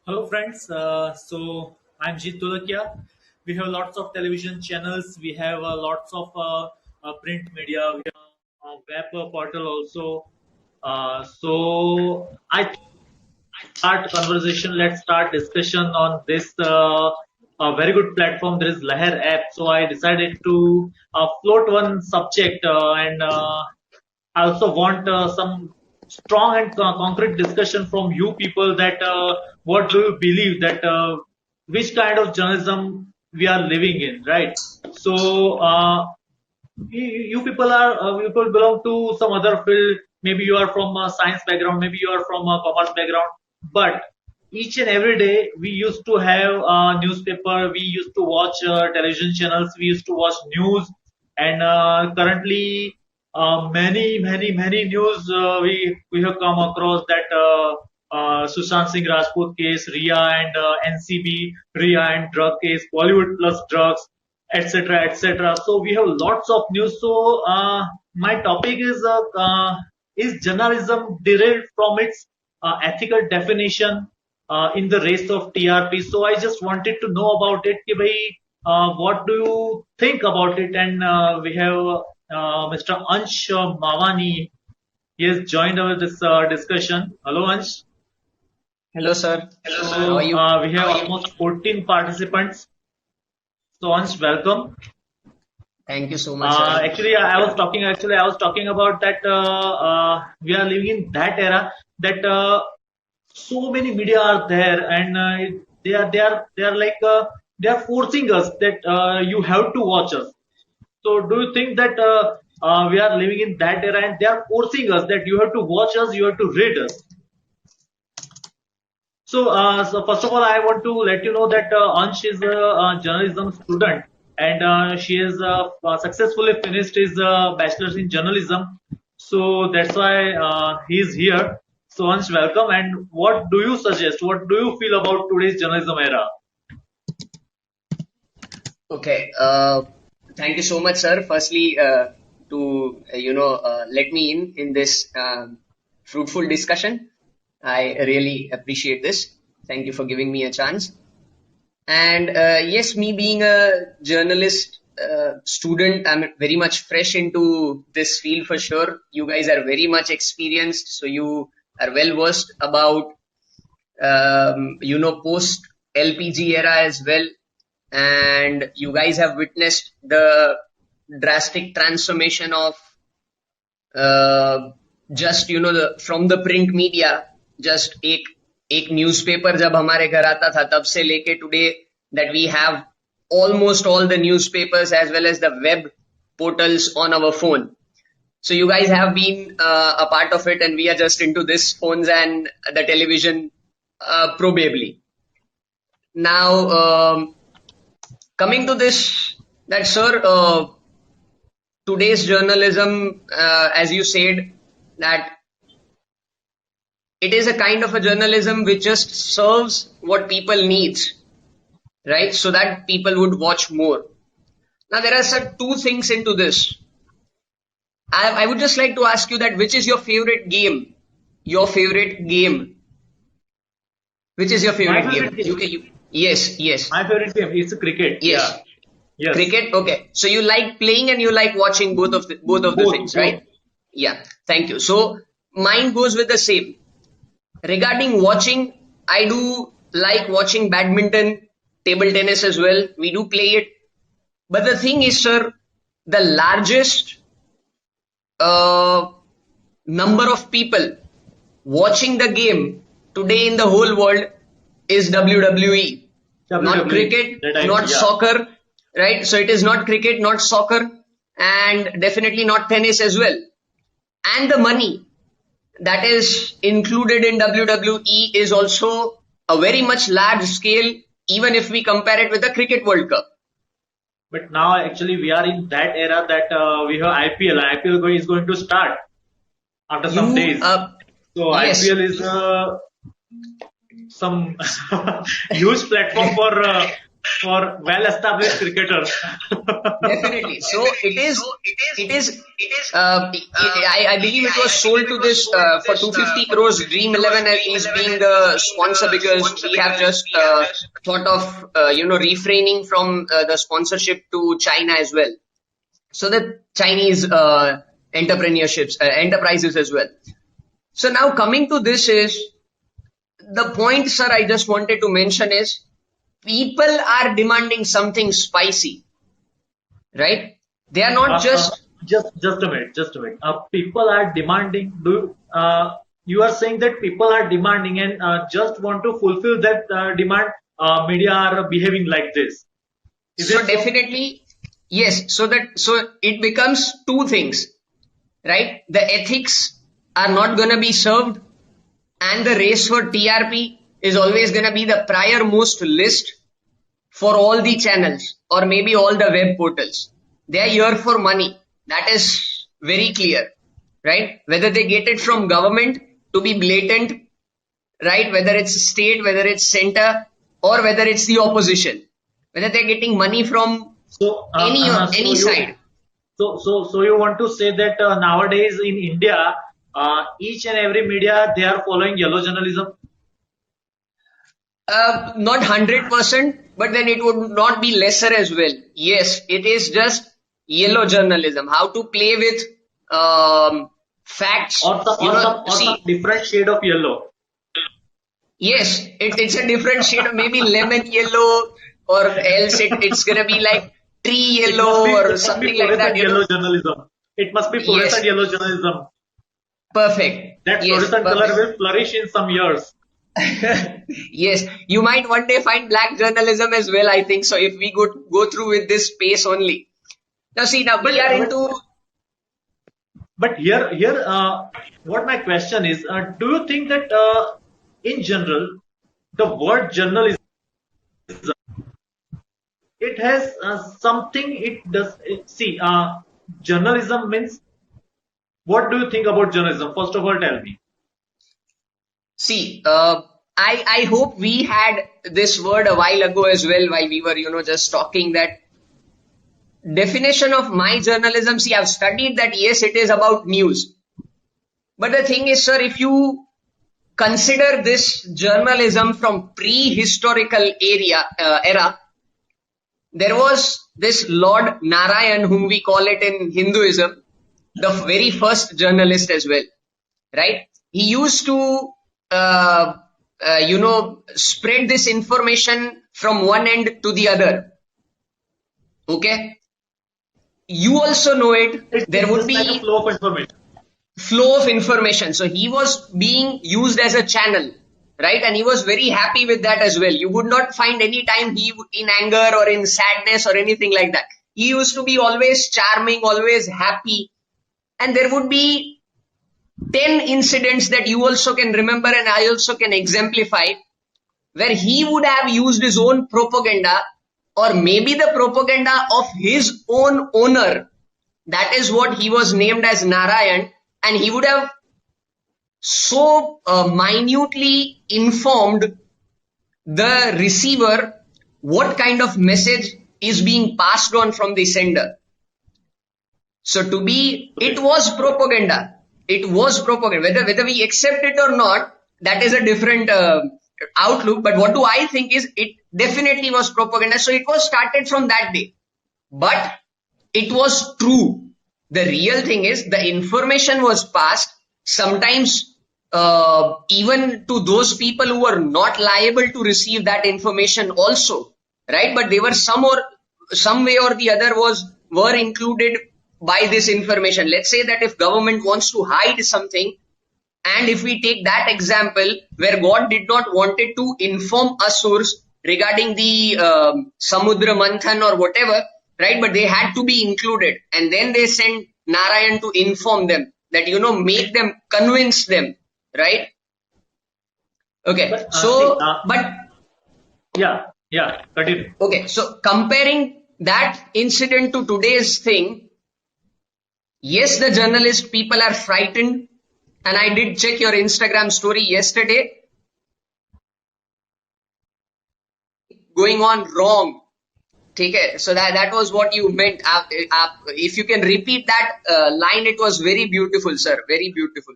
Hello, friends. I'm Jeet Tulakia. We have lots of television channels. We have lots of print media. We have a web portal also. I start conversation. Let's start discussion on this a very good platform. There is Leher app. So I decided to float one subject and I also want some strong and concrete discussion from you people that what do you believe that which kind of journalism we are living in, right? So you people are people belong to some other field. Maybe you are from a science background, maybe you are from a commerce background, but each and every day we used to have a newspaper, we used to watch television channels, we used to watch news, and currently many news we have come across that Sushant Singh Rajput case, Ria and NCB, Ria and drug case, Bollywood plus drugs, etc., etc. So we have lots of news. So my topic is journalism derailed from its ethical definition in the race of TRP. So I just wanted to know about it. कि भाई, what do you think about it? And we have Mr. Ansh Mawani. He has joined our this discussion. Hello, Ansh. Hello, sir. How So are you? we have almost 14 participants. So Ansh, welcome. Thank you so much, sir. Actually, I was talking about that we are living in that era that so many media are there, and they are like they are forcing us that you have to watch us. So, do you think that we are living in that era, and they are forcing us that you have to watch us, you have to read us? So first of all, I want to let you know that Ansh is a journalism student, and she has successfully finished his bachelor's in journalism. So that's why he is here. So Ansh, welcome. And what do you suggest? What do you feel about today's journalism era? Okay. Thank you so much, sir. Firstly, to let me in this fruitful discussion. I really appreciate this. Thank you for giving me a chance. And yes, me being a journalist student, I'm very much fresh into this field for sure. You guys are very much experienced, so you are well versed about post LPG era as well. And you guys have witnessed the drastic transformation of from the print media. Just एक newspaper जब हमारे घर आता था तब से लेके today that we have almost all the newspapers as well as the web portals on our phone. So you guys have been a part of it, and we are just into this phones and the television probably. Now, coming to this, that sir, today's journalism, as you said, that it is a kind of a journalism which just serves what people need, right? So that people would watch more. Now, there are two things into this. I would just like to ask you that which is your favorite game? Your favorite game? Which is your favorite My favorite game? Yes. My favorite game is cricket. Yes. Yeah. Yes. Cricket. Okay. So you like playing and you like watching both of the things, right? Yeah. Thank you. So mine goes with the same. Regarding watching, I do like watching badminton, table tennis as well. We do play it. But the thing is, sir, the largest number of people watching the game today in the whole world is WWE. Not cricket, not soccer, right? So it is not cricket, not soccer, and definitely not tennis as well. And the money that is included in WWE is also a very much large scale, even if we compare it with the Cricket World Cup. But now actually we are in that era that we have IPL. IPL is going to start after some days. So yes. IPL is some huge platform for for well-established cricketers. Definitely. So I believe it was sold to this for 250 crores. Dream 11 is being the sponsor because we have just thought of refraining from the sponsorship to China as well. So the Chinese enterprises as well. So now coming to this is the point, sir, I just wanted to mention is people are demanding something spicy, right? They are not just Just a minute, just a minute. People are demanding. You are saying that people are demanding and just want to fulfill that demand? Media are behaving like this. Is so it so? definitely yes. So it becomes two things, right? The ethics are not going to be served, and the race for TRP is always going to be the prior most list for all the channels or maybe all the web portals. They are here for money. That is very clear, right? Whether they get it from government, to be blatant, right? Whether it's state, whether it's center, or whether it's the opposition, whether they're getting money from So, any side. So you want to say that nowadays in India, each and every media they are following yellow journalism? Not 100%, but then it would not be lesser as well. Yes, it is just yellow journalism. How to play with facts. Or some different shade of yellow? Yes, it's a different shade of maybe lemon yellow, or else it's gonna be like tree yellow or something like that. Yellow journalism. It must be fluorescent yellow journalism. Perfect. That fluorescent color will flourish in some years. Yes, you might one day find black journalism as well, I think so, if we go through with this space only. Now see, we are into... But here, what my question is, do you think that in general, the word journalism, it has something it does, journalism means, what do you think about journalism? First of all, tell me. See, I hope we had this word a while ago as well while we were, just talking that definition of my journalism. See, I've studied that, yes, it is about news. But the thing is, sir, if you consider this journalism from prehistorical era, there was this Lord Narayan, whom we call it in Hinduism, the very first journalist as well, right? He used to spread this information from one end to the other. Okay? You also know it. There would be like a flow of information. Flow of information. So he was being used as a channel, right? And he was very happy with that as well. You would not find any time he in anger or in sadness or anything like that. He used to be always charming, always happy. And there would be 10 incidents that you also can remember and I also can exemplify where he would have used his own propaganda or maybe the propaganda of his own owner. That is what he was named as Narayan, and he would have so minutely informed the receiver what kind of message is being passed on from the sender. So it was propaganda. It was propaganda. Whether we accept it or not, that is a different outlook. But what do I think is it definitely was propaganda. So it was started from that day. But it was true. The real thing is the information was passed sometimes even to those people who were not liable to receive that information also, right? But they were some way or the other were included by this information. Let's say that if government wants to hide something, and if we take that example where God did not wanted to inform Asurs regarding the Samudra Manthan or whatever, right? But they had to be included, and then they sent Narayan to inform them that, make them, convince them, right? Okay. Continue. Okay. So comparing that incident to today's thing, yes, the journalist people are frightened. And I did check your Instagram story yesterday. going on wrong. Okay, so that was what you meant. If you can repeat that line, it was very beautiful, sir. Very beautiful.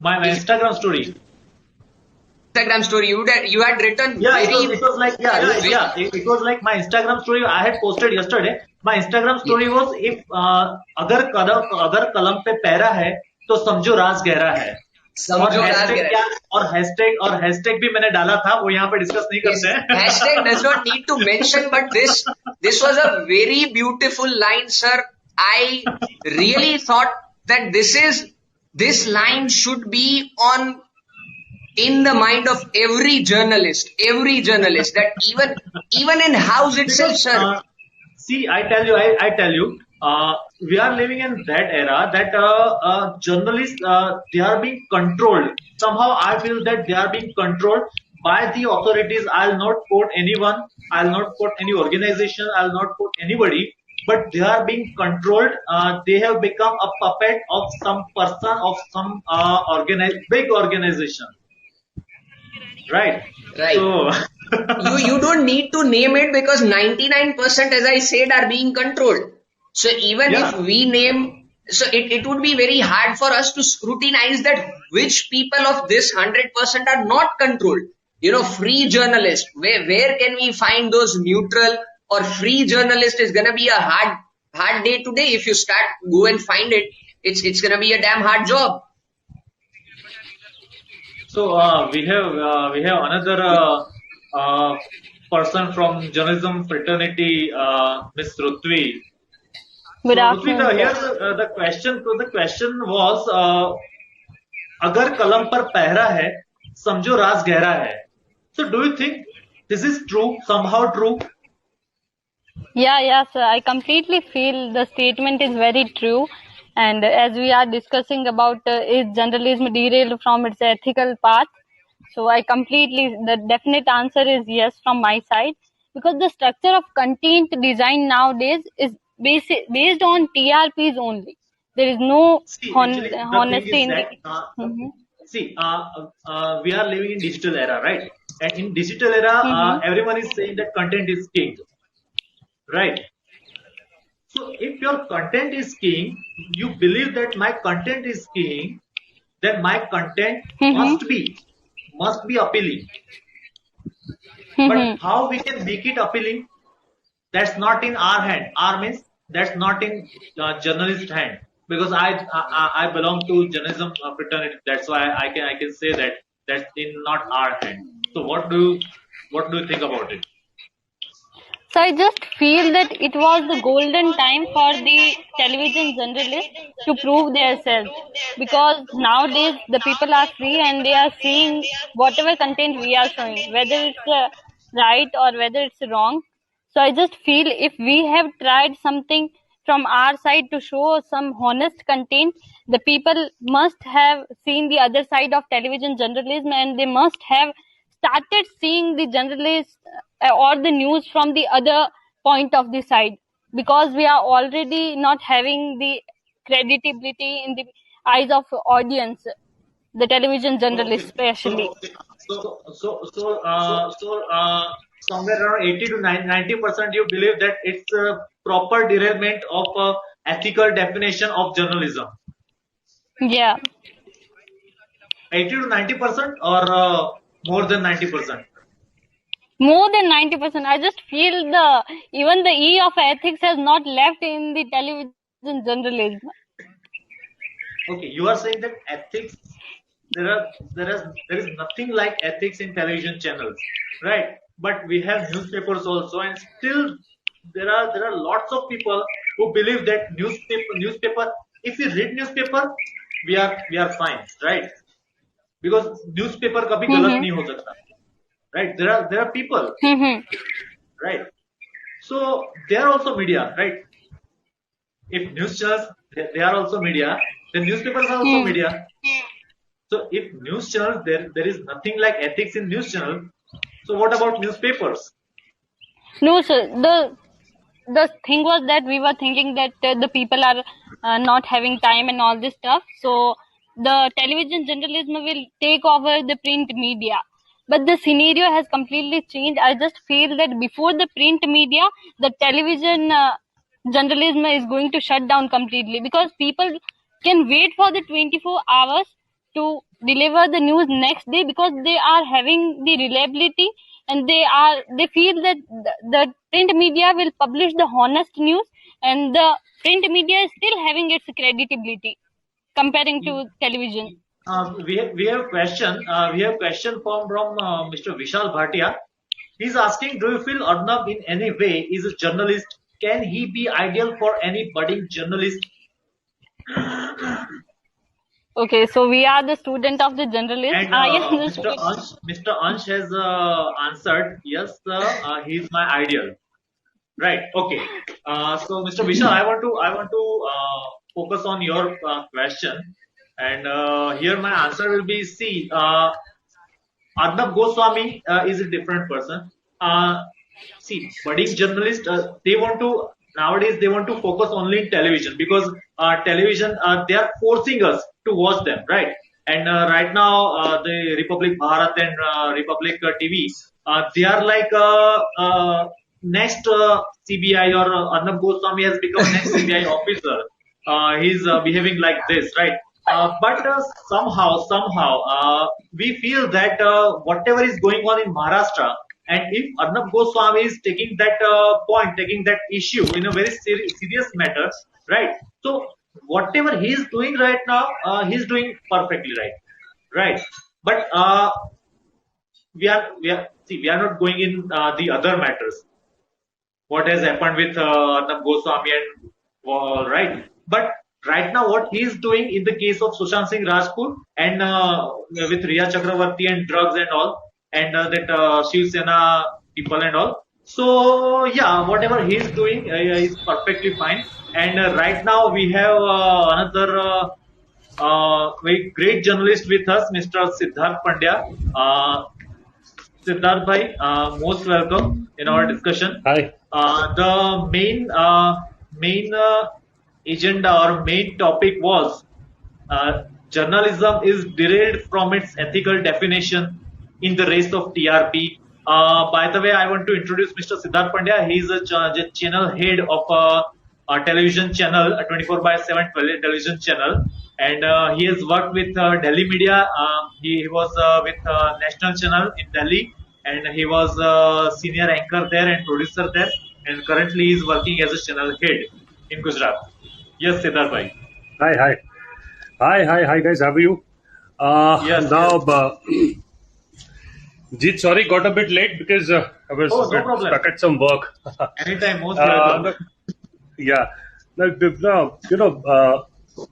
My Instagram story. Instagram story. You had written it was like it was like my Instagram story I had posted yesterday. My Instagram story was if अगर कलम पे para है तो समझो राज गहरा है. और hashtag भी मैंने डाला था, वो यहाँ पे डिस्कस नहीं करते हैं. Hashtag does not need to mention, but this was a very beautiful line, sir. I really thought that this line should be in the mind of every journalist, that even in house itself, sir. See, I tell you, we are living in that era that journalists, they are being controlled. Somehow I feel that they are being controlled by the authorities. I'll not quote anyone, I'll not quote any organization, I'll not quote anybody, but they are being controlled. They have become a puppet of some person, of some big organization. Right. So you don't need to name it, because 99%, as I said, are being controlled. So even if we name, so it would be very hard for us to scrutinize that which people of this 100% are not controlled. Free journalists, where can we find those neutral or free journalists? Is gonna be a hard day today. If you go and find it, it's gonna be a damn hard job. So we have another person from journalism fraternity, Miss Rutvi. Good afternoon. Here the question was, अगर कलम पर पहरा है, समझो राज गहरा है. So do you think this is true? Somehow true? Yeah, sir. I completely feel the statement is very true. And as we are discussing about is journalism derailed from its ethical path, so the definite answer is yes from my side, because the structure of content design nowadays is based on TRPs only. There is no honesty in the. See, we are living in digital era, right? And in digital era, everyone is saying that content is king, right? So if your content is king, you believe that my content is king, then my content must be appealing. But how we can make it appealing? That's not in our hand. Our means that's not in journalist hand. Because I belong to journalism fraternity. That's why I can say that that's not our hand. So what do you think about it? So I just feel that it was the golden time for the television journalists to prove themselves, because nowadays the people are free and they are seeing whatever content we are showing, whether it's right or whether it's wrong. So I just feel if we have tried something from our side to show some honest content, the people must have seen the other side of television journalism, and they must have started seeing the journalists or the news from the other point of the side, because we are already not having the credibility in the eyes of audience, the television journalists especially. So somewhere around 80 to 90% you believe that it's a proper derailment of ethical definition of journalism. Yeah. 80 to 90% or more than 90%? More than 90%. I just feel even the E of ethics has not left in the television journalism. Okay, you are saying that ethics, there is nothing like ethics in television channels, right? But we have newspapers also, and still there are lots of people who believe that newspaper. If we read newspaper, we are fine, right? Because newspaper kabhi galat nahi ho sakta, right? There are people, right? So they are also media, right? If news channels, they are also media, then newspapers are also media. So if news channels, there is nothing like ethics in news channel. So what about newspapers? No, sir. The thing was that we were thinking that the people are not having time and all this stuff. So the television journalism will take over the print media. but the scenario has completely changed. I just feel that before the print media, the television journalism is going to shut down completely, because people can wait for the 24 hours to deliver the news next day, because they are having the reliability, and they feel that the print media will publish the honest news, and the print media is still having its credibility comparing to television. We have question. We have question from Mr. Vishal Bhatia. He's asking, do you feel Arnab in any way is a journalist? Can he be ideal for any budding journalist? Okay, so we are the student of the journalist. And I am the Mr. student. Mr. Ansh has answered, yes, he's my ideal. Right. Okay. So, Mr. Vishal, I want to focus on your question, and here my answer will be C. Arnab Goswami is a different person. See, budding journalists, they want to nowadays they want to focus only in television, because television they are forcing us to watch them, right? And right now the Republic Bharat and Republic TV, they are like next CBI, or Arnab Goswami has become next CBI officer. He's behaving like this, right? But somehow, we feel that whatever is going on in Maharashtra, and if Arnab Goswami is taking that point, taking that issue in a very serious matter, right? So whatever he is doing right now, he's doing perfectly right, right? But we are not going in the other matters. What has happened with Arnab Goswami and right? But right now, what he is doing in the case of Sushant Singh Rajput, and with Riya Chakravarti and drugs and all, and that Shiv Sena people and all. So yeah, whatever he is doing is perfectly fine. And right now we have another very great journalist with us, Mr. Siddharth Pandya. Siddharth bhai, most welcome in our discussion. Hi. The main agenda or main topic was journalism is derailed from its ethical definition in the race of TRP. By the way, I want to introduce Mr. Siddharth Pandya. He is a channel head of a television channel, a 24/7 television channel, and he has worked with Delhi media. He was with National Channel in Delhi, and he was senior anchor there and producer there, and currently he is working as a channel head in Gujarat. Yes, Siddharth bhai. Hi, guys. How are you? Yes, Now, Jeet, sorry, got a bit late because I was Oh, no problem. stuck at some work. Anytime, most Uh, welcome. yeah. Now,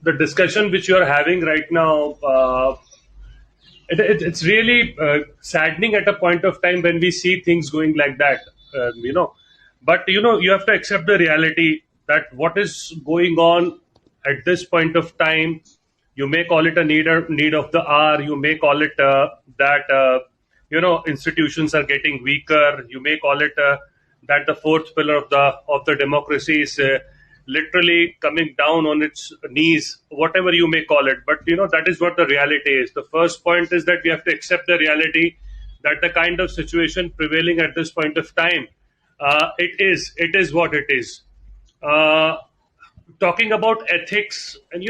the discussion which you are having right now, it's really saddening at a point of time when we see things going like that, But, you have to accept the reality that what is going on at this point of time, you may call it a need of the hour, you may call it that, institutions are getting weaker, you may call it that the fourth pillar of the democracy is literally coming down on its knees, whatever you may call it. But that is what the reality is. The first point is that we have to accept the reality that the kind of situation prevailing at this point of time, it is what it is. Talking about ethics, and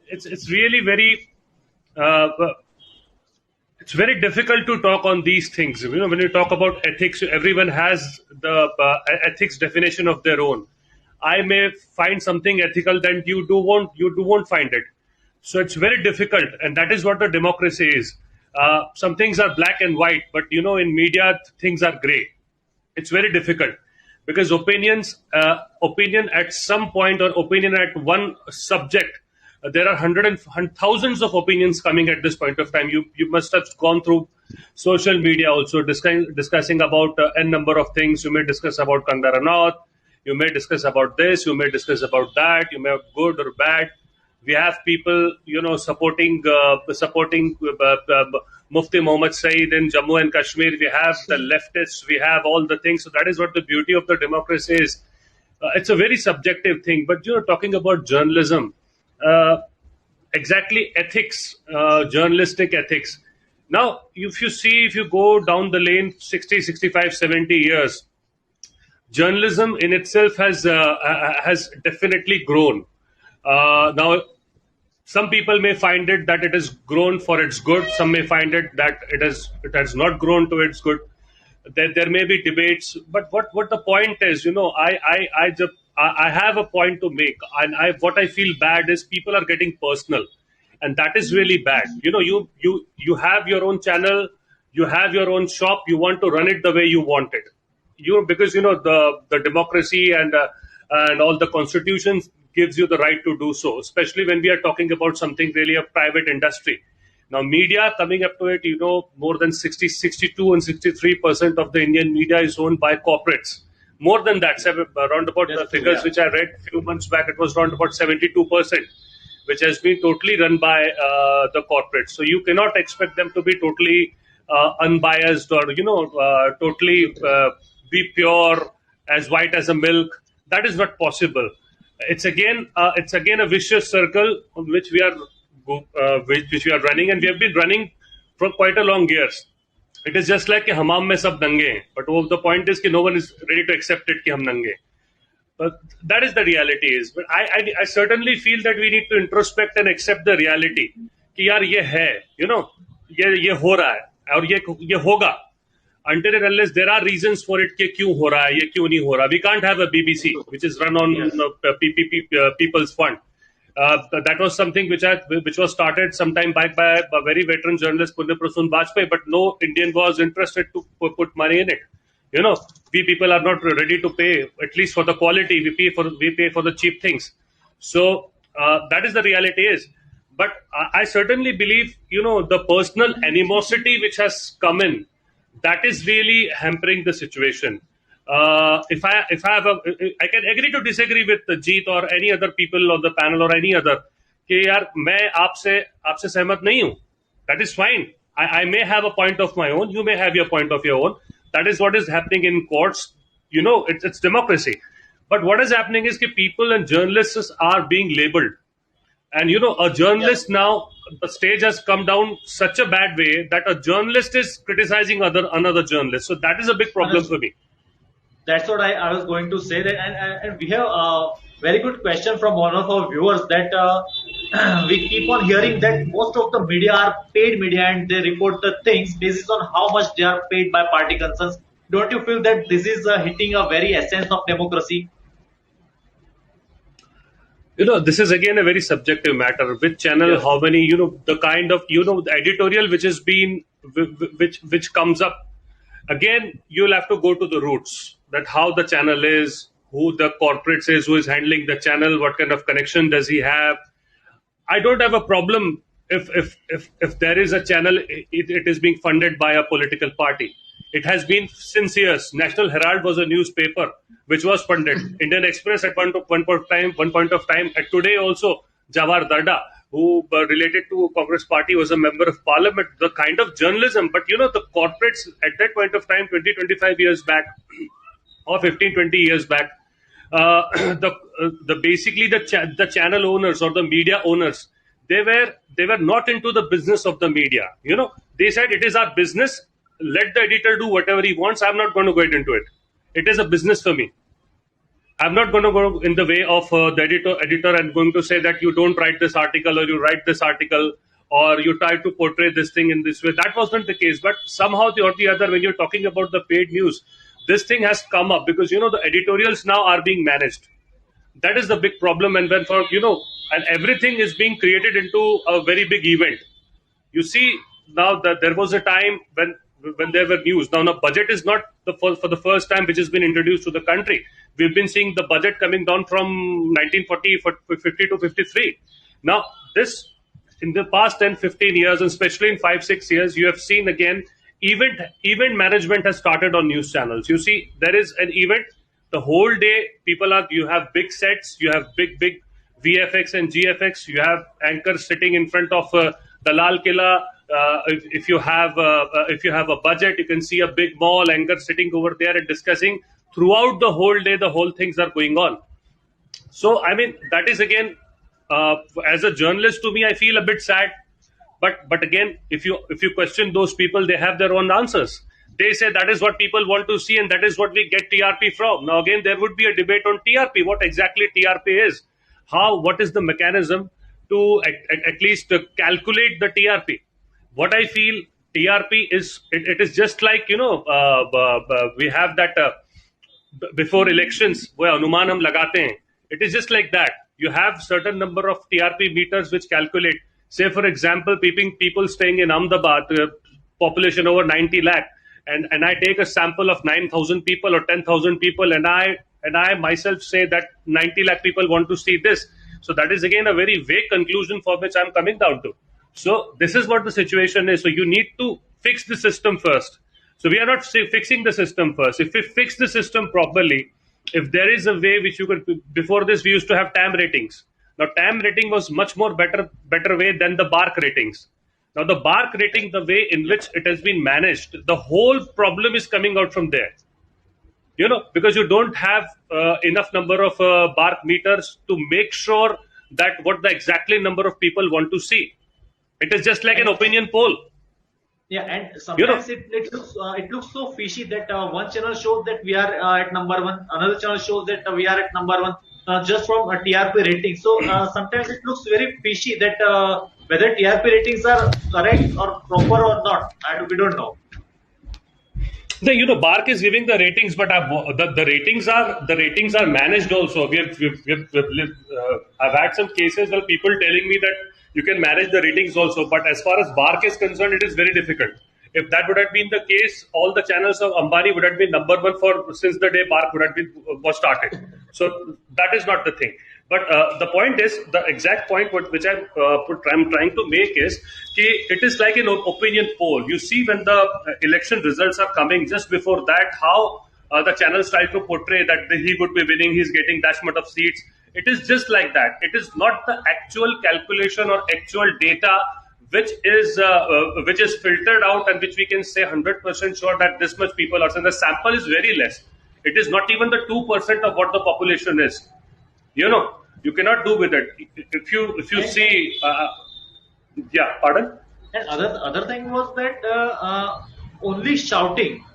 it's really very. It's very difficult to talk on these things. When you talk about ethics, everyone has the ethics definition of their own. I may find something ethical, then you won't find it. So it's very difficult, and that is what the democracy is. Some things are black and white, but in media things are grey. It's very difficult because opinion at some point, or opinion at one subject. There are hundreds and thousands of opinions coming at this point of time. You must have gone through social media also, discussing about n number of things. You may discuss about Kangana Ranaut. You may discuss about this. You may discuss about that. You may have good or bad. We have people, supporting Mufti Mohammad Saeed in Jammu and Kashmir. We have the leftists. We have all the things. So that is what the beauty of the democracy is. It's a very subjective thing. But talking about journalism. Exactly, ethics, journalistic ethics. Now, if you go down the lane 60, 65, 70 years, journalism in itself has definitely grown. Now, some people may find it that it has grown for its good. Some may find it that it has not grown to its good. There may be debates, but what the point is, I have a point to make, and what I feel bad is people are getting personal, and that is really bad. You have your own channel, you have your own shop, you want to run it the way you want it, because the democracy and all the constitutions gives you the right to do so, especially when we are talking about something really a private industry. Now, media coming up to it, more than 60, 62 and 63% of the Indian media is owned by corporates. More than that, around about the figures which I read a few months back, it was around about 72%, which has been totally run by the corporates. So you cannot expect them to be totally unbiased or totally be pure, as white as a milk. That is not possible. It's again a vicious circle which we are running, and we have been running for quite a long years. It is just like कि हमाम में सब नंगे हैं, but the point is कि no one is ready to accept it कि हम नंगे. But that is the reality is. But I certainly feel that we need to introspect and accept the reality कि यार ये है, ये हो रहा है और ये होगा. Until and unless there are reasons for it कि क्यों हो रहा है, ये क्यों नहीं हो रहा. We can't have a BBC which is run on people's fund. That was something which was started sometime back by a very veteran journalist, Punya Prasoon Bajpayee, but no Indian was interested to put money in it. We people are not ready to pay, at least for the quality. We pay for the cheap things. So that is the reality is. But I certainly believe, the personal animosity which has come in, that is really hampering the situation. If I can agree to disagree with Jeet or any other people on the panel or any other कि यार मैं आपसे सहमत नहीं हूं. That is fine. I may have a point of my own. You may have your point of your own. That is what is happening in courts. It's democracy. But what is happening is that people and journalists are being labeled. And a journalist now, the stage has come down such a bad way that a journalist is criticizing another journalist. So that is a big problem for me. That's what I was going to say. That and we have a very good question from one of our viewers that we keep on hearing that most of the media are paid media and they report the things based on how much they are paid by party concerns. Don't you feel that this is hitting a very essence of democracy? This is again a very subjective matter. Which channel, how many, the kind of, the editorial which has been, which comes up. Again, you'll have to go to the roots, that how the channel is, who the corporates is, who is handling the channel, what kind of connection does he have. I don't have a problem if there is a channel, it is being funded by a political party. It has been since years. National Herald was a newspaper which was funded. Indian Express at one point of time, and today also Jawahar Darda, who related to Congress party, was a member of parliament. The kind of journalism, but the corporates at that point of time, 20, 25 years back, or 15, 20 years back, basically the channel owners or the media owners, they were not into the business of the media. They said it is our business. Let the editor do whatever he wants. I'm not going to get into it. It is a business for me. I'm not going to go in the way of the editor and going to say that you don't write this article or you write this article or you try to portray this thing in this way. That wasn't the case. But somehow or the other, when you're talking about the paid news, this thing has come up because, the editorials now are being managed. That is the big problem. And when and everything is being created into a very big event. You see, now that there was a time when there were news. Now, budget is not for the first time which has been introduced to the country. We've been seeing the budget coming down from 1940, 50 to 53. Now, this in the past 10, 15 years, and especially in 5, 6 years, you have seen again event management has started on news channels. You see, there is an event the whole day. You have big sets, you have big VFX and GFX. You have anchors sitting in front of the Lal Killa. If you have a budget, you can see a big mall anchor sitting over there and discussing throughout the whole day. The whole things are going on. So I mean, that is again, as a journalist, to me, I feel a bit sad But again, if you question those people, they have their own answers. They say that is what people want to see, and that is what we get TRP from. Now again, there would be a debate on TRP. What exactly TRP is? What is the mechanism to at least calculate the TRP? What I feel TRP is, it is just like, we have that before elections where anuman hum lagate hain. It is just like that. You have certain number of TRP meters which calculate. Say for example, people staying in Ahmedabad, population over 90 lakh, and I take a sample of 9,000 people or 10,000 people, and I myself say that 90 lakh people want to see this. So that is again a very vague conclusion for which I'm coming down to. So this is what the situation is. So you need to fix the system first. So we are not fixing the system first. If we fix the system properly, if there is a way which you could, before this we used to have TAM ratings. Now TAM rating was much more better way than the BARC ratings. Now the BARC rating, the way in which it has been managed, the whole problem is coming out from there. Because you don't have enough number of BARC meters to make sure that what the exactly number of people want to see. It is just like an opinion poll. Yeah, and sometimes it looks so fishy that one channel shows that we are at number one, another channel shows that we are at number one, just from a TRP rating. So sometimes it looks very fishy that whether TRP ratings are correct or proper or not, we don't know. BARC is giving the ratings, but the ratings are managed also. I've had some cases where people telling me that you can manage the ratings also, but as far as BARC is concerned, it is very difficult. If that would have been the case, all the channels of Ambani would have been number one since the day BARC was started. So that is not the thing. But the point is, the exact point which I'm trying to make is, it is like an opinion poll. You see when the election results are coming, just before that, how the channels try to portray that he would be winning, he's getting that much of seats. It is just like that. It is not the actual calculation or actual data which is filtered out and which we can say 100% sure that this much people are. So the sample is very less. It is not even the 2% of what the population is. You cannot do with it. If you see, yeah, pardon. And other thing was that only shouting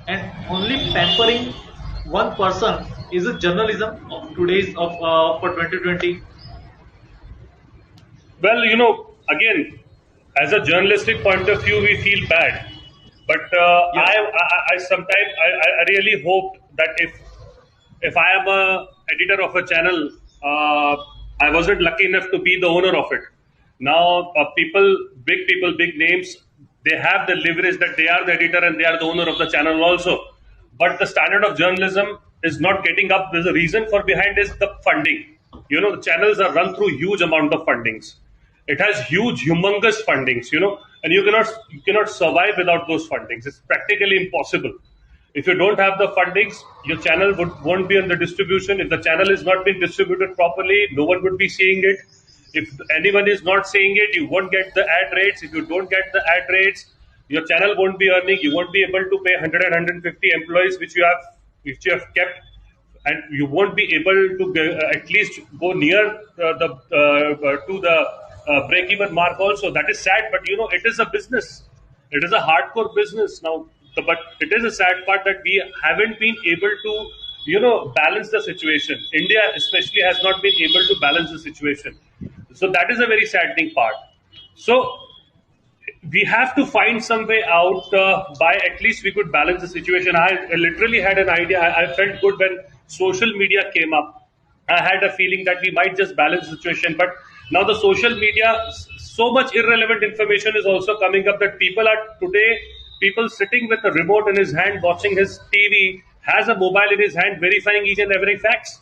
and only pampering one person is a journalism of today's for 2020. Well, again, as a journalistic point of view, we feel bad. But I sometimes I really hope that if I am a editor of a channel, I wasn't lucky enough to be the owner of it. Now, big names, they have the leverage that they are the editor and they are the owner of the channel also. But the standard of journalism is not getting up. There's a reason for behind is the funding. The channels are run through huge amount of fundings. It has humongous fundings, and you cannot survive without those fundings. It's practically impossible. If you don't have the fundings, your channel won't be on the distribution. If the channel is not being distributed properly, no one would be seeing it. If anyone is not seeing it, you won't get the ad rates. If you don't get the ad rates, your channel won't be earning. You won't be able to pay 100 and 150 employees which you have kept, and you won't be able to at least go near to the break-even mark also. That is sad, but it is a business. It is a hardcore business now. But it is a sad part that we haven't been able to, balance the situation. India especially has not been able to balance the situation. So that is a very saddening part. So we have to find some way out by at least we could balance the situation. I literally had an idea. I felt good when social media came up. I had a feeling that we might just balance the situation. But now the social media, so much irrelevant information is also coming up that people sitting with a remote in his hand watching his TV has a mobile in his hand verifying each and every fact.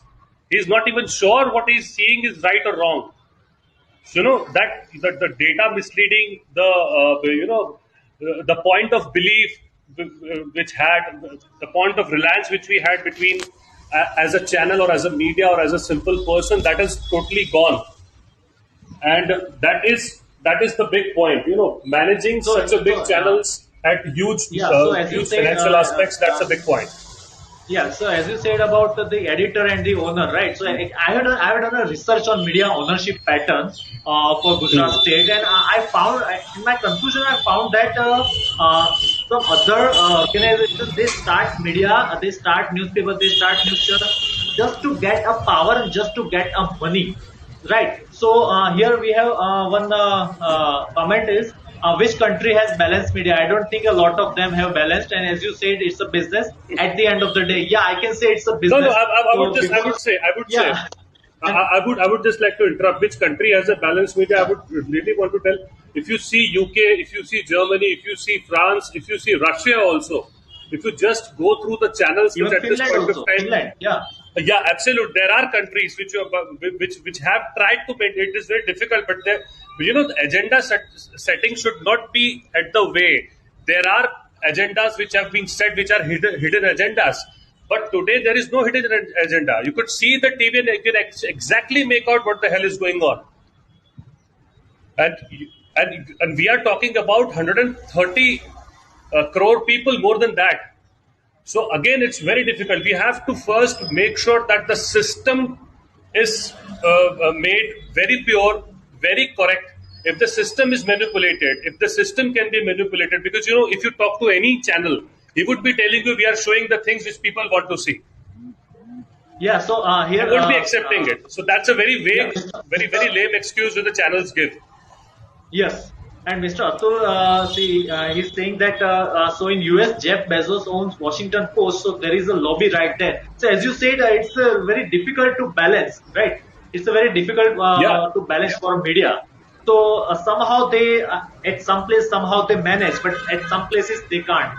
He's not even sure what he's seeing is right or wrong. So, that the data misleading, the point of belief the point of reliance which we had between as a channel or as a media or as a simple person, that is totally gone. And that is the big point. Managing such a big channels at huge financial aspects. That's a big point. Yeah, so as you said about the editor and the owner, right? So I had done a research on media ownership patterns for Gujarat Hmm. state, and I found in my conclusion I found that some other organizations, they start media, they start newspaper, they start news channel just to get a power and just to get a money, right? So here we have one comment is, which country has balanced media? I don't think a lot of them have balanced, and as you said, it's a business. At the end of the day, yeah, I can say it's a No, no. business. I would So just, before, yeah, and I would just like to interrupt. Which country has a balanced media? I would really want to tell. If you see UK, if you see Germany, if you see France, if you see Russia also, if you just go through the channels which even at this Finland point of also, time, Finland, yeah, yeah, absolutely. There are countries which have tried to make it is very difficult, but the agenda setting should not be at the way. There are agendas which have been set, which are hidden agendas. But today there is no hidden agenda. You could see the TV and you can exactly make out what the hell is going on. And and we are talking about 130 crore people, more than that. So again, it's very difficult. We have to first make sure that the system is made very pure, very correct. If the system is manipulated, if the system can be manipulated, because if you talk to any channel, he would be telling you we are showing the things which people want to see. yeah. So They here, won't be accepting it. So that's a very yeah, vague, very lame excuse that the channels give. yes. And Mr. Atul, see, he's saying that so in US, Jeff Bezos owns Washington Post, so there is a lobby right there. So as you said, it's very difficult to balance, right? It's a very difficult Yeah. to balance for media. So somehow they, at some place, somehow they manage, but at some places they can't.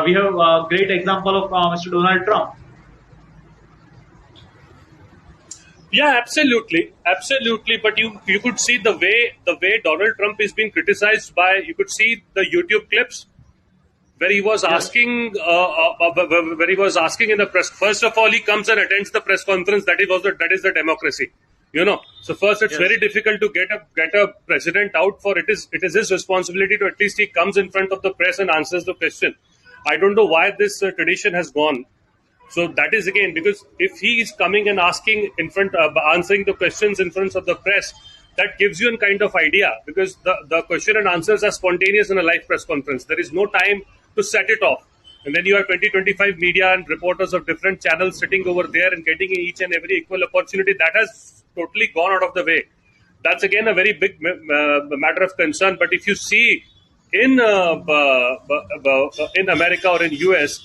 We have a great example of Mr. Donald Trump. Yeah, absolutely, absolutely. But you could see the way Donald Trump is being criticized by. You could see the YouTube clips where he was Yes, asking, where he was asking in the press. First of all, he comes and attends the press conference. That is the democracy. So first, it's yes, very difficult to get a president out for it is his responsibility to at least he comes in front of the press and answers the question. I don't know why this tradition has gone. So that is again because if he is coming and asking in front, answering the questions in front of the press, that gives you a kind of idea because the question and answers are spontaneous in a live press conference. There is no time to set it off. And then you have 20-25 media and reporters of different channels sitting over there and getting each and every equal opportunity. That has totally gone out of the way. That's again a very big matter of concern. But if you see in in America or in US,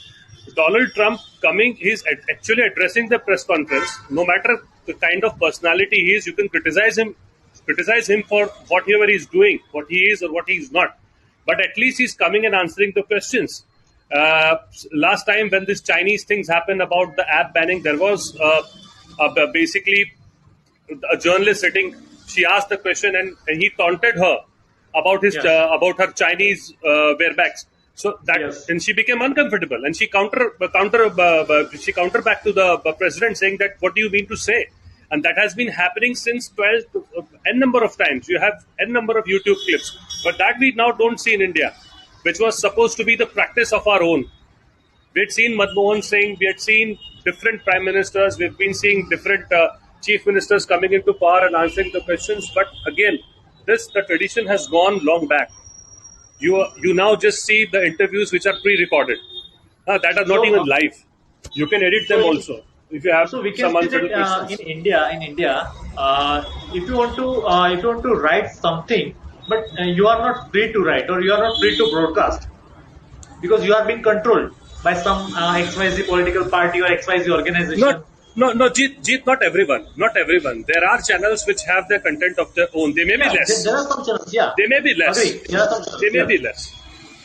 Donald Trump coming, he's actually addressing the press conference. No matter the kind of personality he is, you can criticize him for whatever he's doing, what he is or what he's not. But at least he's coming and answering the questions. Last time when this Chinese things happened about the app banning, there was basically a journalist sitting. She asked the question and he taunted her about his yes, about her Chinese wearbacks. So that yes, and she became uncomfortable and she she counter back to the president saying that what do you mean to say? And that has been happening since 12 n number of times. You have n number of YouTube clips, but that we now don't see in India, which was supposed to be the practice of our own. We had seen Manmohan Singh, we had seen different prime ministers, we've been seeing different chief ministers coming into power and answering the questions. But again, the tradition has gone long back. You now just see the interviews which are pre-recorded, that are not so even live. You can edit so them also if you have so we can some say that unsettled questions. in India, if you want to write something, but you are not free to write or you are not free to broadcast because you are being controlled by some XYZ political party or XYZ organization. Not, no, no, Jeet, not everyone. Not everyone. There are channels which have their content of their own. They may be Yeah, there less. are some channels. Yeah, They may be less. agree. There are some channels. They may Yeah. be less.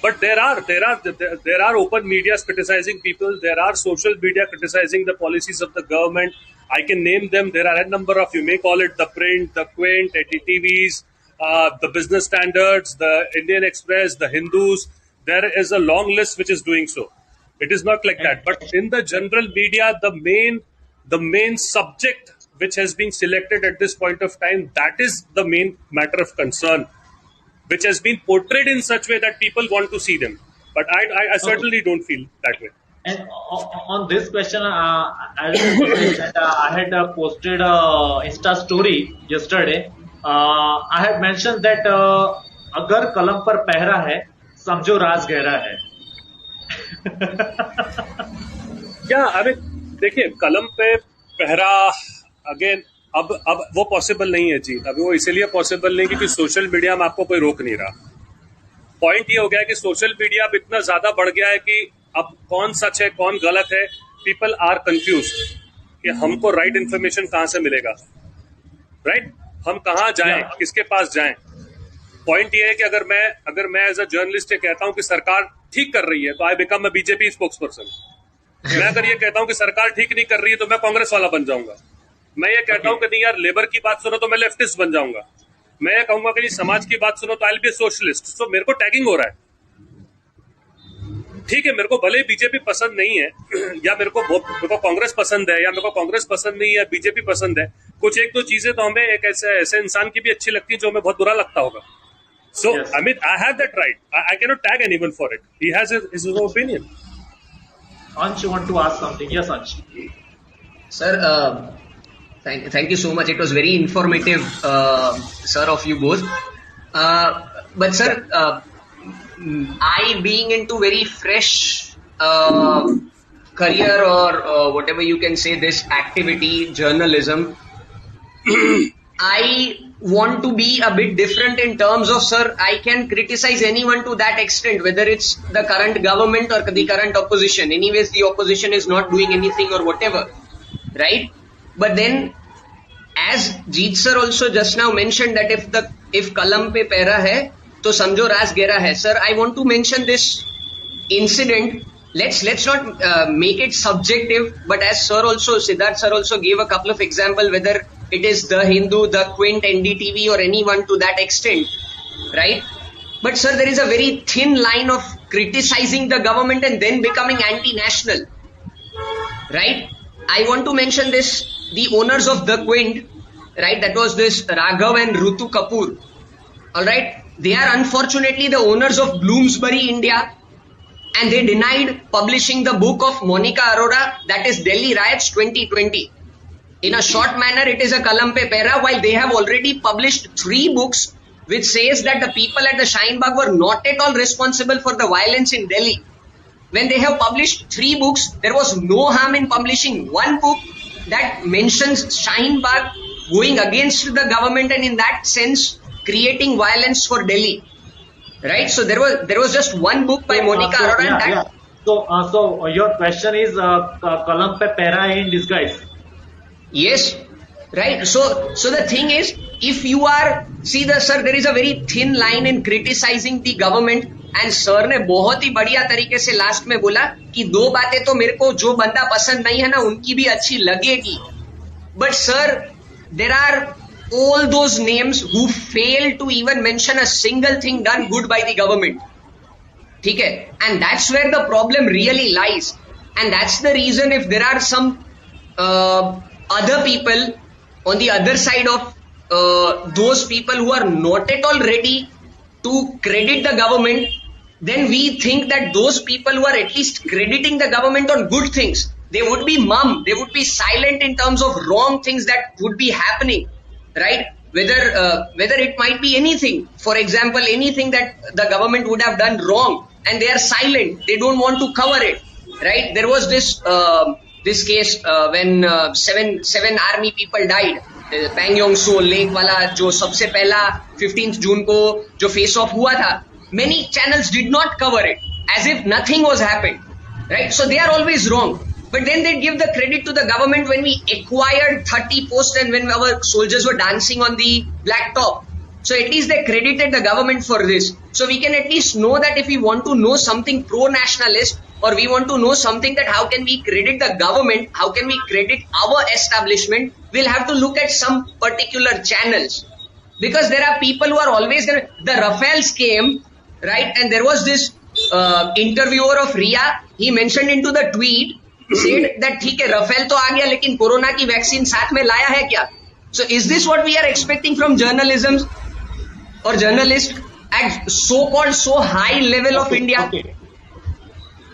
But there are open medias criticizing people. There are social media criticizing the policies of the government. I can name them. There are a number of, you may call it the print, the Quint, TVs, the Business Standards, the Indian Express, the Hindus. There is a long list which is doing so. It is not like And that. But in the general media, the main subject which has been selected at this point of time, that is the main matter of concern, which has been portrayed in such way that people want to see them. But I okay. certainly don't feel that way. And on this question, I had posted a Insta story yesterday. I had mentioned that अगर कलम पर पहरा है, समझो राज गहरा है. क्या अरे देखिए, कलम पे पहरा अगेन अब वो पॉसिबल नहीं है जी. अभी वो इसीलिए पॉसिबल नहीं क्योंकि सोशल मीडिया में आपको कोई रोक नहीं रहा. पॉइंट ये हो गया है कि सोशल मीडिया अब इतना ज्यादा बढ़ गया है कि अब कौन सच है कौन गलत है, पीपल आर कंफ्यूज कि हमको राइट इन्फॉर्मेशन कहां से मिलेगा, राइट, हम कहां जाएं, किसके पास जाएं. पॉइंट ये है कि अगर मैं एज अ जर्नलिस्ट ये कहता हूं कि सरकार ठीक कर रही है तो I become a BJP spokes person. मैं अगर ये कहता हूं कि सरकार ठीक नहीं कर रही है तो मैं कांग्रेस वाला बन जाऊंगा. मैं ये कहता हूं कि नहीं यार लेबर की बात सुनो तो मैं लेफ्टिस्ट बन जाऊंगा. मैं ये कहूंगा कि समाज की बात सुनो तो आई विल बी सोशलिस्ट. सो मेरे को टैगिंग हो रहा है. ठीक है, मेरे को भले बीजेपी पसंद नहीं है या मेरे को कांग्रेस पसंद है या मेरे को कांग्रेस पसंद नहीं है, बीजेपी पसंद है. कुछ एक दो चीजें तो हमें एक ऐसे इंसान की भी अच्छी लगती है जो हमें बहुत बुरा लगता होगा. So, yes. I mean, I have that right. I cannot tag anyone for it. He has his own opinion. Ansh, you want to ask something? Yes, Ansh. Sir, thank you so much. It was very informative, sir, of you both. But sir, I being into very fresh career or whatever you can say, this activity, journalism, I want to be a bit different in terms of, sir, I can criticize anyone to that extent, whether it's the current government or the current opposition. Anyways, the opposition is not doing anything or whatever, right? But then, as Jeet sir also just now mentioned that if kalam pe pehra hai, to samjho ras gehra hai. Sir, I want to mention this incident. Let's not make it subjective, but as sir also, Siddharth sir also gave a couple of examples, whether it is The Hindu, The Quint, NDTV or anyone to that extent, right? But sir, there is a very thin line of criticizing the government and then becoming anti-national, right? I want to mention this, the owners of The Quint, right? That was this Raghav and Rutu Kapoor, alright? They are unfortunately the owners of Bloomsbury, India, and they denied publishing the book of Monica Arora, that is Delhi Riots 2020. In a short manner, it is a kalam pe pehra, while they have already published 3 books which says that the people at the Shaheen Bagh were not at all responsible for the violence in Delhi. When they have published 3 books, there was no harm in publishing 1 book that mentions Shaheen Bagh going against the government and in that sense creating violence for Delhi. Right? So there was just 1 book by Monica Arora and that. Yeah. So your question is kalam pe pehra in disguise. Yes, right. So the thing is, if you are, sir, there is a very thin line in criticizing the government. And sir ने बहुत ही बढ़िया तरीके से last में बोला कि 2 बातें तो मेरे को जो बंदा पसंद नहीं है ना उनकी भी अच्छी लगेगी. But sir, there are all those names who fail to even mention a single thing done good by the government. ठीक है? And that's where the problem really lies. And that's the reason if there are some other people on the other side of those people who are not at all ready to credit the government, then we think that those people who are at least crediting the government on good things, they would be mum, they would be silent in terms of wrong things that would be happening, right? Whether it might be anything, for example, anything that the government would have done wrong and they are silent, they don't want to cover it, right? There was this case when 7 army people died. Pangyong So lake वाला जो सबसे पहला 15th जून को जो face of हुआ था, many channels did not cover it as if nothing was happened, right? So they are always wrong, but then they give the credit to the government when we acquired 30 posts and when our soldiers were dancing on the black top. So at least they credited the government for this. So we can at least know that if we want to know something pro-nationalist or we want to know something that how can we credit the government, how can we credit our establishment, we'll have to look at some particular channels. Because there are people who are always going to, the Rafales came, right? And there was this interviewer of RIA, he mentioned into the tweet, said that ठीक है Rafale तो आ गया लेकिन corona की vaccine साथ में लाया है क्या? So is this what we are expecting from journalism or journalists at so-called so high level of India?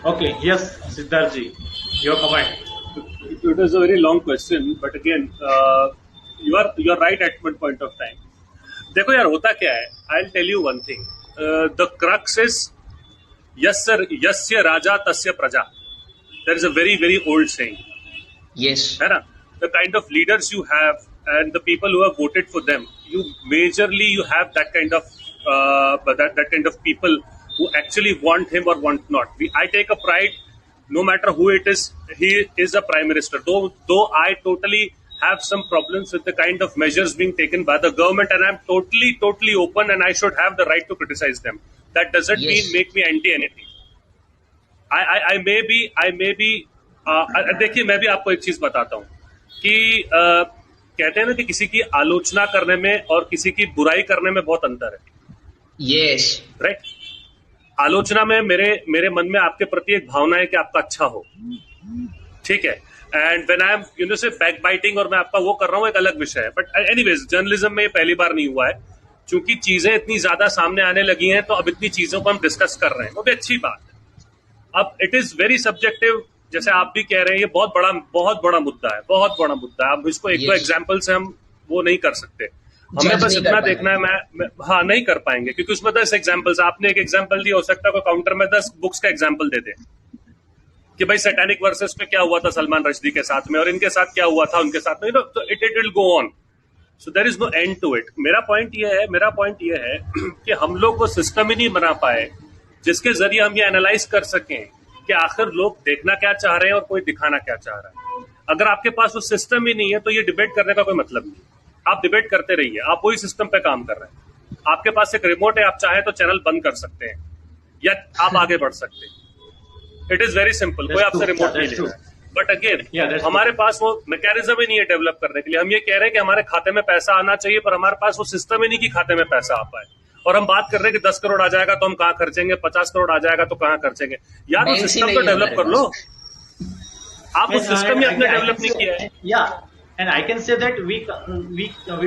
Okay, yes, Siddharth ji, your comment. It was a very long question, but again, you are right at one point of time. देखो यार होता क्या है, I'll tell you one thing. The crux is यस्य राजा तस्य प्रजा. There is a very very old saying. Yes. है ना? The kind of leaders you have and the people who have voted for them, you have that kind of that kind of people who actually want him or want not. I take a pride, no matter who it is, he is a prime minister. Though I totally have some problems with the kind of measures being taken by the government, and I'm totally open, and I should have the right to criticize them. That doesn't Yes. make me anti anything. I may be देखिए मैं भी आपको एक चीज बताता हूँ कि कहते हैं ना कि किसी की आलोचना करने में और किसी की बुराई करने में बहुत अंतर है. Yes. राइट. आलोचना में मेरे मन में आपके प्रति एक भावना है कि आपका अच्छा हो, ठीक है. एंड व्हेन आई एम से बैक बाइटिंग और मैं आपका वो कर रहा हूँ एक अलग विषय है. बट एनीवेज जर्नलिज्म में ये पहली बार नहीं हुआ है, क्योंकि चीजें इतनी ज्यादा सामने आने लगी हैं तो अब इतनी चीजों को हम डिस्कस कर रहे हैं, वो भी अच्छी बात है. अब इट इज वेरी सब्जेक्टिव, जैसे आप भी कह रहे हैं, ये बहुत बड़ा मुद्दा है, बहुत बड़ा मुद्दा है. अब इसको एक दो Yes. एग्जाम्पल से हम वो नहीं कर सकते. हमें Judge बस नहीं इतना कर देखना है. मैं हाँ नहीं कर पाएंगे, क्योंकि उसमें 10 एग्जाम्पल्स, आपने एक एग्जाम्पल दिया, हो सकता है कोई काउंटर में 10 बुक्स का एग्जाम्पल दे दे कि भाई सैटेनिक वर्सेस पे क्या हुआ था सलमान रश्दी के साथ में और इनके साथ क्या हुआ था उनके साथ में, तो it will go on. So there is no end to it. मेरा पॉइंट ये है कि हम लोग वो सिस्टम ही नहीं बना पाए जिसके जरिए हम ये एनालाइज कर सकें कि आखिर लोग देखना क्या चाह रहे हैं और कोई दिखाना क्या चाह रहा है. अगर आपके पास वो सिस्टम ही नहीं है तो ये डिबेट करने का कोई मतलब नहीं. आप डिबेट करते रहिए, आप वही सिस्टम पे काम कर रहे हैं. आपके पास एक रिमोट है, आप चाहे तो चैनल बंद कर सकते हैं या आप आगे बढ़ सकते हैं. It is very simple. कोई आपसे रिमोट नहीं ले रहा है. बट अगेन हमारे पास वो मैकेनिज्म ही नहीं है डेवलप करने के लिए. हम ये कह रहे हैं कि हमारे खाते में पैसा आना चाहिए, पर हमारे पास वो सिस्टम ही नहीं कि खाते में पैसा आ पाए. और हम बात कर रहे हैं कि 10 करोड़ आ जाएगा तो हम कहाँ खर्चेंगे, 50 करोड़ आ जाएगा तो कहाँ खर्चेंगे. यार वो सिस्टम तो डेवलप कर लो. आप वो सिस्टम ही अपने डेवलप नहीं किया है. Yeah, and I can say that we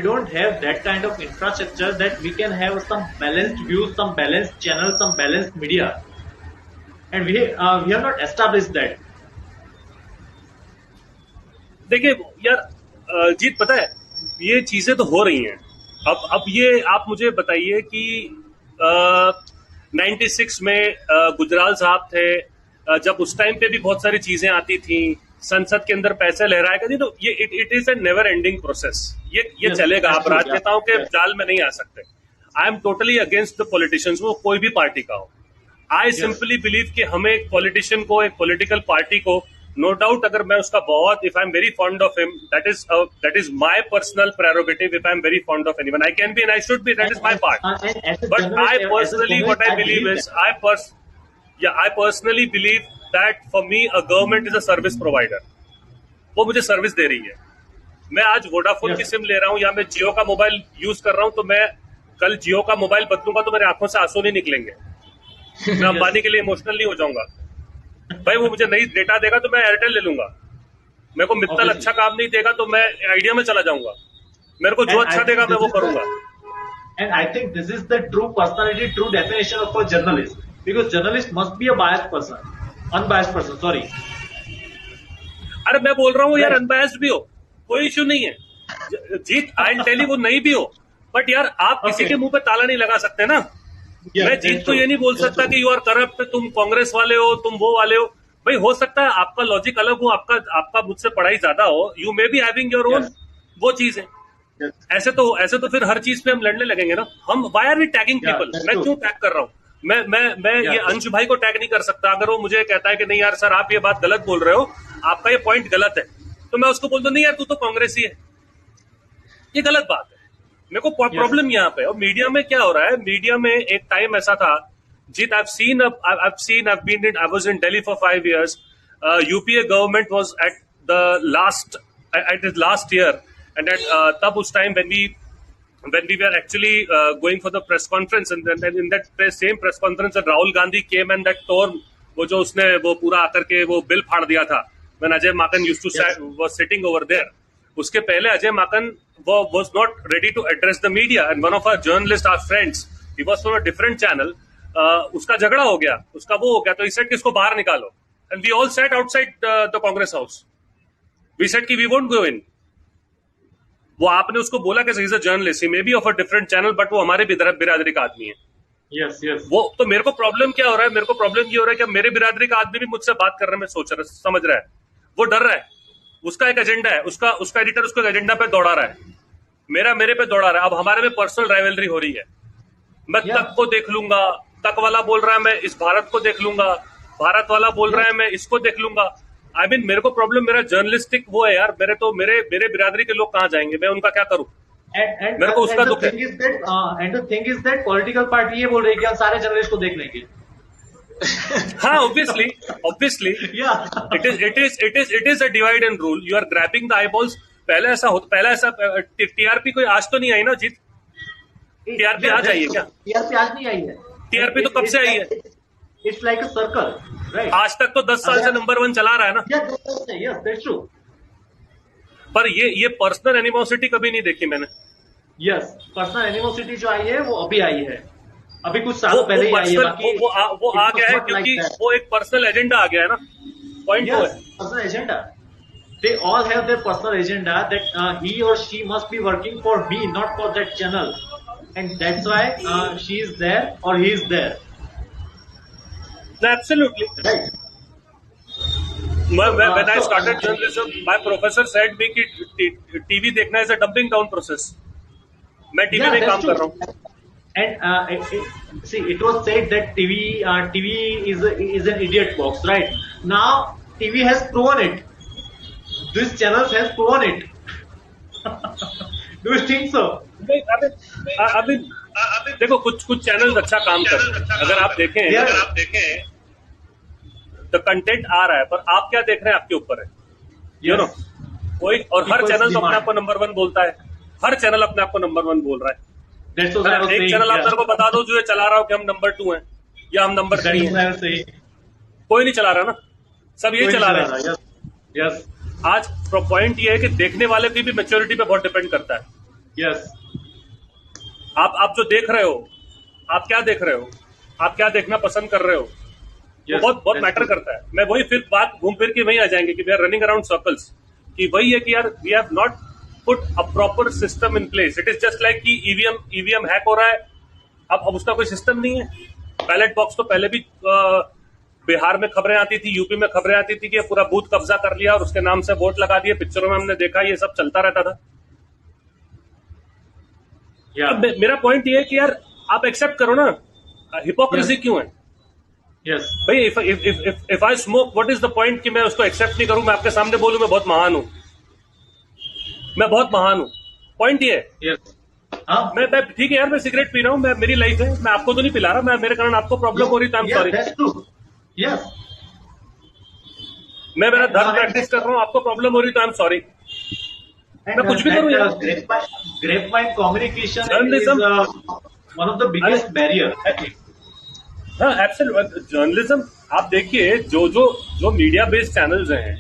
don't have that kind of infrastructure that we can have some balanced views, some balanced channels, some balanced media, and we have not established that. देखिए यार जीत, पता है ये चीजें तो हो रही हैं. अब ये आप मुझे बताइए कि 96 में गुजराल साहब थे, जब उस टाइम पे भी बहुत सारी चीजें आती थी, संसद के अंदर पैसे लहराए करती, तो ये it is a never ending process. ये चलेगा. आप राजनेताओं के जाल में नहीं आ सकते. I am totally against the politicians, वो कोई भी पार्टी का हो. आई सिंपली बिलीव कि हमें एक पॉलिटिशियन को, एक पॉलिटिकल पार्टी को, नो डाउट अगर मैं उसका बहुत, if I am very fond of him, that is my personal prerogative. If I am very fond of anyone, I can be and I should be, that is my part. But I personally what I believe is, I personally believe that for me a government is a service provider. वो मुझे service दे रही है. मैं आज Vodafone की SIM ले रहा हूँ या मैं जियो का मोबाइल यूज कर रहा हूँ, तो मैं कल जियो का मोबाइल बदलूंगा तो मेरे आंखों से आंसू नहीं निकलेंगे. मैं अंबानी के लिए इमोशनल नहीं हो जाऊंगा. भाई वो मुझे नई डेटा देगा तो मैं एयरटेल ले लूंगा. मेरे को मित्तल अच्छा काम नहीं देगा तो मैं आइडिया में चला जाऊंगा. मेरे को जो अच्छा देगा मैं वो करूंगा. And I think this is the true personality, true definition of a journalist. Because journalist must be a biased person, unbiased person. Sorry. अरे मैं बोल रहा हूँ यार, अनबायस्ड भी हो, कोई इश्यू नहीं है. जीत, आई टेल यू वो नहीं भी हो, बट यार आप किसी के मुंह पे ताला नहीं लगा सकते ना. मैं जीत तो ये नहीं बोल सकता कि यू आर करप्ट, तुम कांग्रेस वाले हो, तुम वो वाले हो. भाई हो सकता है आपका लॉजिक अलग हो, आपका मुझसे पढ़ाई ज्यादा हो, you may be having your own, वो चीज है. ऐसे तो फिर हर चीज पे हम लड़ने लगेंगे ना. हम why are we tagging people. मैं क्यों टैग कर रहा हूँ? मैं ये अंशु भाई को टैग नहीं कर सकता. अगर वो मुझे कहता है कि नहीं यार सर आप ये बात गलत बोल रहे हो, आपका ये पॉइंट गलत है, तो मैं उसको बोलता नहीं यार तू तो कांग्रेसी है, ये गलत बात है. मेरे को प्रॉब्लम यहाँ पे. और मीडिया में क्या हो रहा है, मीडिया में एक टाइम ऐसा था, जीत, I was in Delhi for 5 years. UPA government was at its last year, and at तब उस time when we were actually going for the press conference, and then in that same press conference Rahul Gandhi came and that tore, वो जो उसने वो पूरा आकर के वो बिल फाड़ दिया था, when Ajay Makan was sitting over there. उसके पहले Ajay Maken was not ready to address the media, and one of our journalists, our friends, he was from a different channel, उसका झगड़ा हो गया, उसका वो हो गया, तो he said कि इसको बाहर निकालो, and we all sat outside the Congress House. We said कि we won't go in. वो आपने उसको बोला कि he's a journalist, he may be of a different channel, but वो हमारे बिरादरी का आदमी है. Yes, yes. वो तो मेरे को प्रॉब्लम क्या हो रहा है, मेरे को प्रॉब्लम ये हो रहा है कि मेरे बिरादरी का आदमी भी मुझसे बात कर रहा है, मैं सोच रहा समझ रहा है, वो डर रहा है, उसका एक एजेंडा है, उसका एडिटर उसको एजेंडा पे दौड़ा रहा है, मेरा मेरे पे दौड़ा रहा है. अब हमारे में पर्सनल राइवलरी हो रही है. मैं तक को देख लूंगा, तक वाला बोल रहा है मैं इस भारत को देख लूंगा, भारत वाला बोल रहा है मैं इसको देख लूंगा. आई मीन मेरे को प्रॉब्लम मेरा जर्नलिस्टिक वो है यार, मेरे बिरादरी के लोग कहाँ जाएंगे, मैं उनका क्या करूं. And मेरे को उसका दुख है. and the thing is that political party ये बोल रही है कि हम सारे जर्नलिस्ट को देख लेंगे. हाँ, obviously, Yeah. it is a divide and rule. You are grabbing the eyeballs. पहले ऐसा टीआरपी कोई आज तो नहीं आई ना जीत. टीआरपी आज आई है क्या? टीआरपी आज नहीं आई है. टीआरपी तो कब से आई है? It's like a circle, right? आज तक तो 10 साल से नंबर 1 चला रहा है ना. Yes, that's true. पर ये पर्सनल एनिमोसिटी कभी नहीं देखी मैंने. Yes, पर्सनल एनिमोसिटी जो आई है वो अभी आई है, अभी कुछ साल पहले ही आई है. बाकी वो आ गया है क्योंकि वो एक पर्सनल एजेंडा आ गया है ना. पॉइंट वो है. Personal agenda. They all have their personal agenda that he or she must be working for me, not for that channel, and that's why she is there or he is there. Absolutely. Right. When I started journalism, my professor said me कि TV देखना is a dumbing down process. मैं TV में काम कर रहा हूँ. And see, it was said that TV is an idiot box, right? Now TV has proven it. This channels has proven it. Do you think so? अभी देखो कुछ channel अच्छा काम कर रहे हैं. अगर आप देखें तो कंटेंट आ रहा है, पर आप क्या देख रहे हैं आपके ऊपर है. यू नो, कोई और हर चैनल तो अपने आप को नंबर 1 बोलता है. हर चैनल अपने आप को नंबर 1 बोल रहा है. एक चैनल आप मेरे को बता दो जो ये चला रहा हो कि हम नंबर 2 हैं या हम नंबर 3 हैं. कोई नहीं चला रहा ना, सब यही चला रहे हैं. यस. आज पॉइंट ये है कि देखने वाले की भी मैच्योरिटी पे बहुत डिपेंड करता है. यस. आप जो देख रहे हो, आप क्या देख रहे हो, आप क्या देखना पसंद कर रहे हो, yes, बहुत मैटर करता है. मैं वही फिर बात घूम फिर के वही आ जाएंगे कि we are running around circles. कि वही है कि यार we have not put a proper system in place. It is just like कि ईवीएम हैक हो रहा है. अब उसका कोई सिस्टम नहीं है. बैलेट बॉक्स तो पहले भी बिहार में खबरें आती थी, यूपी में खबरें आती थी कि पूरा बूथ कब्जा कर लिया और उसके नाम से वोट लगा दिए. पिक्चरों में हमने देखा, ये सब चलता रहता था. मेरा पॉइंट ये है कि यार आप एक्सेप्ट करो ना. हिपोक्रेसी क्यों है? यस. भाई if I smoke, what is the point कि मैं उसको एक्सेप्ट नहीं करूं, मैं आपके सामने बोलूं मैं बहुत महान हूं, मैं बहुत महान हूं. पॉइंट ये है. यस. मैं ठीक है यार, मैं सिगरेट पी रहा हूं, मेरी लाइफ है, मैं आपको तो नहीं पिला रहा, मैं मेरे कारण आपको प्रॉब्लम हो रही तो आई एम सॉरी. यस. मैं मेरा धर्म प्रैक्टिस कर रहा हूं, आपको प्रॉब्लम हो रही तो आई एम सॉरी. मैं कुछ भी करूं यार. Grapevine communication is one of the biggest barrier, I think. हाँ, एब्सोल्युटली. जर्नलिज्म आप देखिए, जो मीडिया बेस्ड चैनल्स हैं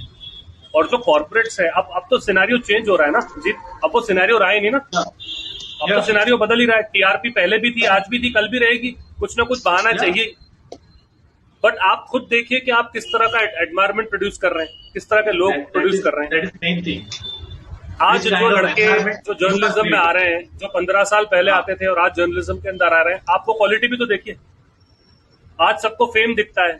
और जो कॉर्पोरेट्स है, अब तो सिनेरियो चेंज हो रहा है ना जीत. अब वो सिनेरियो रहा ही नहीं ना. अब तो सिनेरियो बदल ही रहा है. टीआरपी पहले भी थी, आज भी थी, कल भी रहेगी. कुछ ना कुछ बहाना चाहिए. बट आप खुद देखिए कि आप किस तरह का एनवायरमेंट प्रोड्यूस कर रहे हैं, किस तरह के लोग प्रोड्यूस कर रहे हैं. That is main thing. आज जो लड़के जो जर्नलिज्म में आ रहे हैं, जो 15 साल पहले आते थे और आज जर्नलिज्म के अंदर आ रहे हैं, आपको क्वालिटी भी तो देखिए. आज सबको फेम दिखता है,